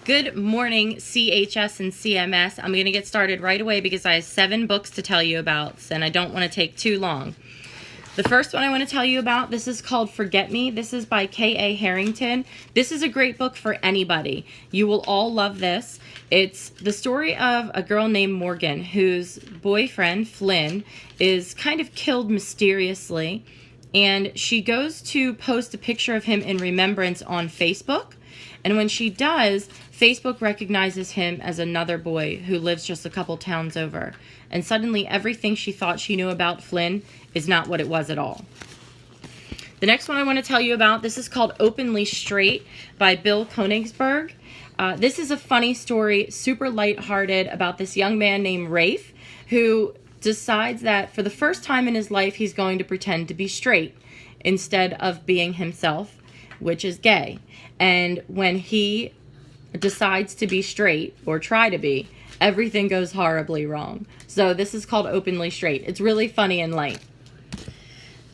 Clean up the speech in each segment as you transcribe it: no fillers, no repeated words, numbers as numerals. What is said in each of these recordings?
Good morning, CHS and CMS. I'm going to get started right away because I have 7 books to tell you about, and I don't want to take too long. The first one I want to tell you about, this is called Forget Me. This is by K.A. Harrington. This is a great book for anybody. You will all love this. It's the story of a girl named Morgan whose boyfriend, Flynn, is kind of killed mysteriously, and she goes to post a picture of him in remembrance on Facebook. And when she does, Facebook recognizes him as another boy who lives just a couple towns over. And suddenly everything she thought she knew about Flynn is not what it was at all. The next one I want to tell you about, this is called Openly Straight by Bill Konigsberg. This is a funny story, super lighthearted, about this young man named Rafe who decides that for the first time in his life he's going to pretend to be straight instead of being himself, which is gay. And when he decides to be straight, or try to be, everything goes horribly wrong. So this is called Openly Straight. It's really funny and light.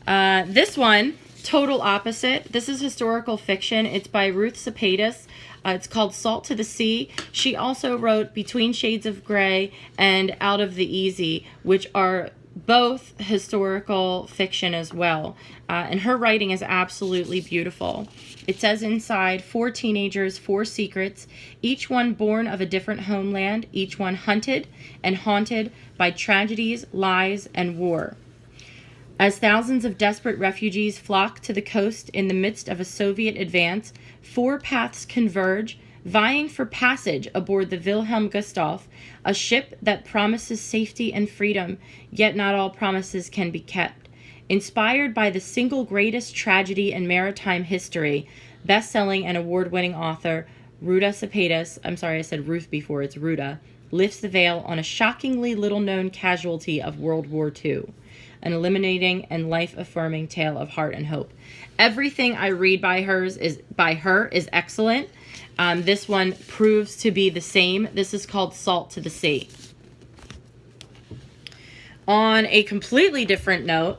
This one, total opposite. This is historical fiction. It's by Ruth Sepetys. It's called Salt to the Sea. She also wrote Between Shades of Grey and Out of the Easy, which are both historical fiction as well. And her writing is absolutely beautiful. It says inside, 4 teenagers, 4 secrets, each one born of a different homeland, each one hunted and haunted by tragedies, lies, and war. As thousands of desperate refugees flock to the coast in the midst of a Soviet advance, 4 paths converge, vying for passage aboard the Wilhelm Gustloff, a ship that promises safety and freedom, yet not all promises can be kept. Inspired by the single greatest tragedy in maritime history, best-selling and award-winning author Ruta Sepetys, I'm sorry I said Ruth before, it's Ruta, lifts the veil on a shockingly little-known casualty of World War II, an illuminating and life-affirming tale of heart and hope. Everything I read by her is excellent. This one proves to be the same. This is called Salt to the Sea. On a completely different note,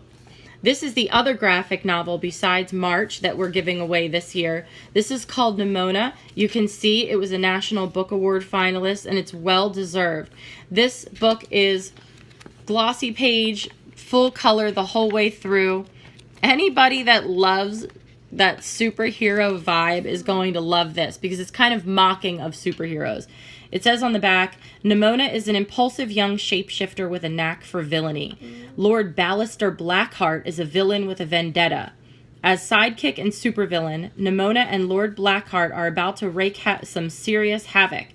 this is the other graphic novel besides March that we're giving away this year. This is called Nimona. You can see it was a National Book Award finalist, and it's well deserved. This book is glossy page, full color the whole way through. Anybody that loves that superhero vibe is going to love this because it's kind of mocking of superheroes. It says on the back, Nimona is an impulsive young shapeshifter with a knack for villainy. Lord Ballister Blackheart is a villain with a vendetta. As sidekick and supervillain, Nimona and Lord Blackheart are about to wreak some serious havoc.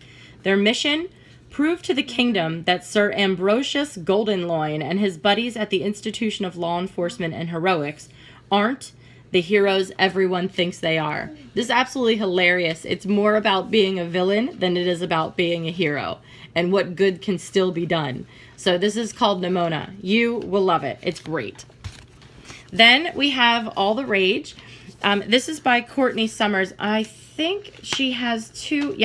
Their mission? Prove to the kingdom that Sir Ambrosius Goldenloin and his buddies at the Institution of Law Enforcement and Heroics aren't the heroes everyone thinks they are. This is absolutely hilarious. It's more about being a villain than it is about being a hero and what good can still be done. So this is called Nimona. You will love it. It's great. Then we have All the Rage. This is by Courtney Summers. I think she has 2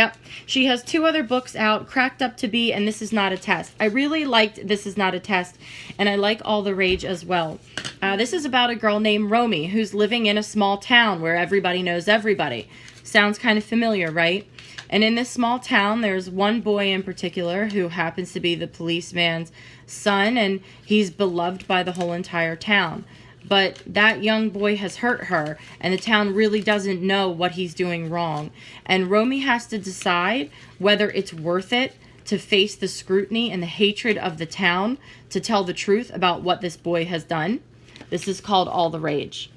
other books out, Cracked Up to Be and This Is Not a Test. I really liked This Is Not a Test, and I like All the Rage as well. This is about a girl named Romy who's living in a small town where everybody knows everybody. Sounds kind of familiar, right? And in this small town, there's one boy in particular who happens to be the policeman's son, and he's beloved by the whole entire town. But that young boy has hurt her, and the town really doesn't know what he's doing wrong. And Romy has to decide whether it's worth it to face the scrutiny and the hatred of the town to tell the truth about what this boy has done. This is called All the Rage.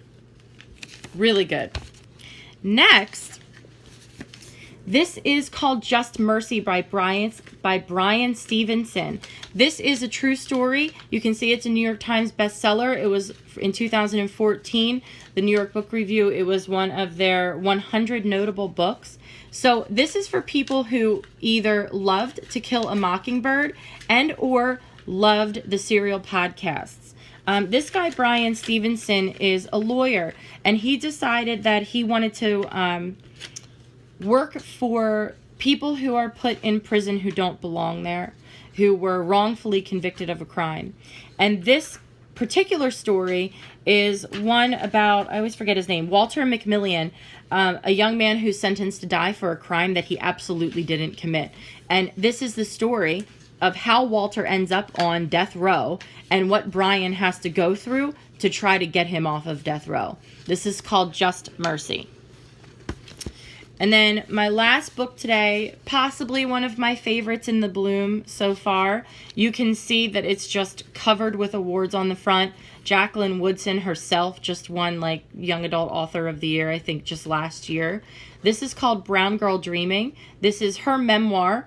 Really good. Next, this is called Just Mercy by Brian Stevenson. This is a true story. You can see it's a New York Times bestseller. It was in 2014. The New York Book Review, it was one of their 100 notable books. So this is for people who either loved To Kill a Mockingbird and or loved the Serial podcasts. This guy, Brian Stevenson, is a lawyer, and he decided that he wanted to work for people who are put in prison who don't belong there, who were wrongfully convicted of a crime. And this particular story is one about, I always forget his name, Walter McMillian, a young man who's sentenced to die for a crime that he absolutely didn't commit. And this is the story of how Walter ends up on death row and what Brian has to go through to try to get him off of death row. This is called Just Mercy. And then my last book today, possibly one of my favorites in the Bloom so far. You can see that it's just covered with awards on the front. Jacqueline Woodson herself just won like Young Adult Author of the Year, I think just last year. This is called Brown Girl Dreaming. This is her memoir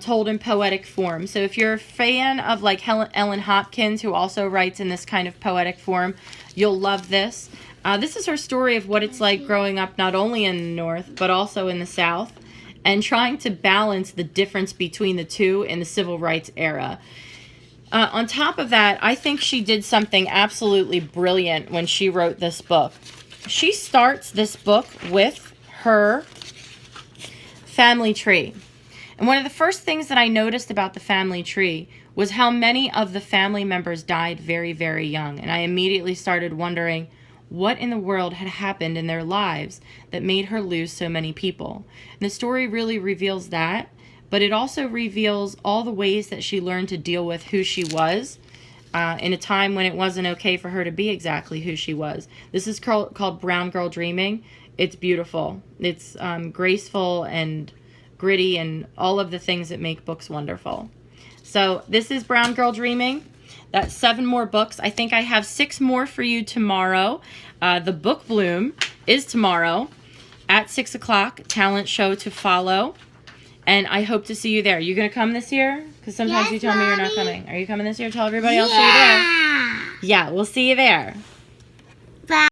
told in poetic form. So if you're a fan of like Ellen Hopkins, who also writes in this kind of poetic form, you'll love this. This is her story of what it's like growing up not only in the North, but also in the South, and trying to balance the difference between the two in the Civil Rights era. On top of that, I think she did something absolutely brilliant when she wrote this book. She starts this book with her family tree. And one of the first things that I noticed about the family tree was how many of the family members died very, very young. And I immediately started wondering, what in the world had happened in their lives that made her lose so many people? And the story really reveals that, but it also reveals all the ways that she learned to deal with who she was in a time when it wasn't okay for her to be exactly who she was. This is called Brown Girl Dreaming. It's beautiful. It's graceful and gritty and all of the things that make books wonderful. So this is Brown Girl Dreaming. That's 7 more books. I think I have 6 more for you tomorrow. The Book Bloom is tomorrow at 6 o'clock. Talent show to follow. And I hope to see you there. You going to come this year? Because sometimes you tell me you're not coming. Are you coming this year? Tell everybody I'll see you there. Yeah, we'll see you there. Bye.